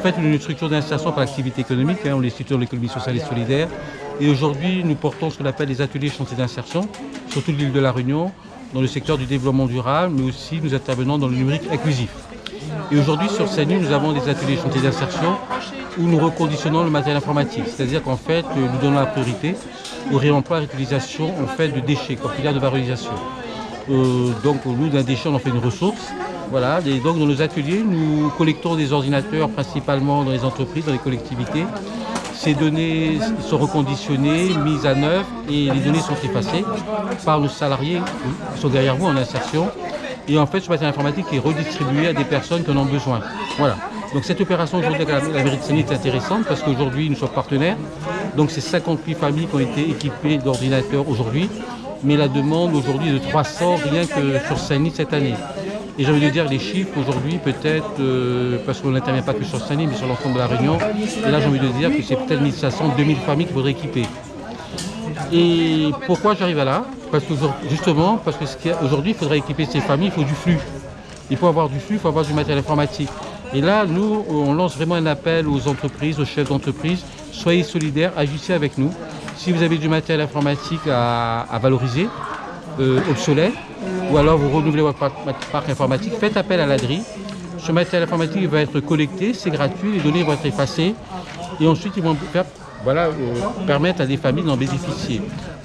fait une structure d'insertion par l'activité économique, hein, on est situé dans l'économie sociale et solidaire. Et aujourd'hui, nous portons ce qu'on appelle les ateliers chantiers d'insertion, sur toute l'île de la Réunion, dans le secteur du développement durable, mais aussi nous intervenons dans le numérique inclusif. Et aujourd'hui, sur CENI, nous avons des ateliers chantiers d'insertion où nous reconditionnons le matériel informatique. C'est-à-dire qu'en fait, nous donnons la priorité au réemploi et réutilisation en fait, de déchets, comme filière de valorisation. Donc, nous, d'un déchet, on en fait une ressource. Voilà. Et donc, dans nos ateliers, nous collectons des ordinateurs principalement dans les entreprises, dans les collectivités. Ces données sont reconditionnées, mises à neuf et les données sont effacées par nos salariés qui sont derrière vous en insertion. Et en fait, ce matériel informatique est redistribué à des personnes qui en ont besoin. Voilà. Donc cette opération aujourd'hui avec la mairie de CENI est intéressante parce qu'aujourd'hui nous sommes partenaires. Donc c'est 58 familles qui ont été équipées d'ordinateurs aujourd'hui. Mais la demande aujourd'hui est de 300 rien que sur CENI cette année. Et j'ai envie de dire les chiffres aujourd'hui peut-être, parce qu'on n'intervient pas que sur CENI mais sur l'ensemble de la Réunion. Et là j'ai envie de dire que c'est peut-être 1500, 2000 familles qu'il faudrait équiper. Et pourquoi j'arrive à là? Parce que justement, parce qu'aujourd'hui il faudrait équiper ces familles, il faut du flux. Il faut avoir du flux, il faut avoir du matériel informatique. Et là, nous, on lance vraiment un appel aux entreprises, aux chefs d'entreprise. Soyez solidaires, agissez avec nous. Si vous avez du matériel informatique à valoriser, obsolète, ou alors vous renouvelez votre parc informatique, faites appel à l'ADRI. Ce matériel informatique va être collecté, c'est gratuit, les données vont être effacées. Et ensuite, ils vont permettre à des familles d'en bénéficier.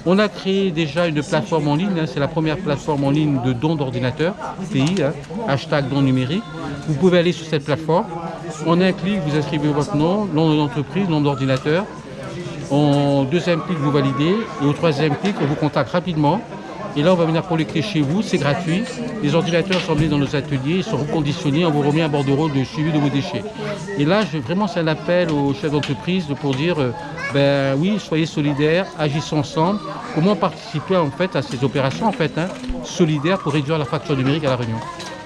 On a créé déjà une plateforme en ligne, hein, c'est la première plateforme en ligne de dons d'ordinateurs, pays, hein, hashtag don numérique. Vous pouvez aller sur cette plateforme, en un clic vous inscrivez votre nom d'entreprise, nom d'ordinateur. En deuxième clic vous validez et au troisième clic on vous contacte rapidement. Et là on va venir collecter chez vous, c'est gratuit. Les ordinateurs sont emmenés dans nos ateliers, ils sont reconditionnés, on vous remet un bordereau de suivi de vos déchets. Et là vraiment c'est un appel aux chefs d'entreprise pour dire ben oui, soyez solidaires, agissons ensemble. Comment participer en fait à ces opérations en fait, hein, solidaires pour réduire la facture numérique à la Réunion.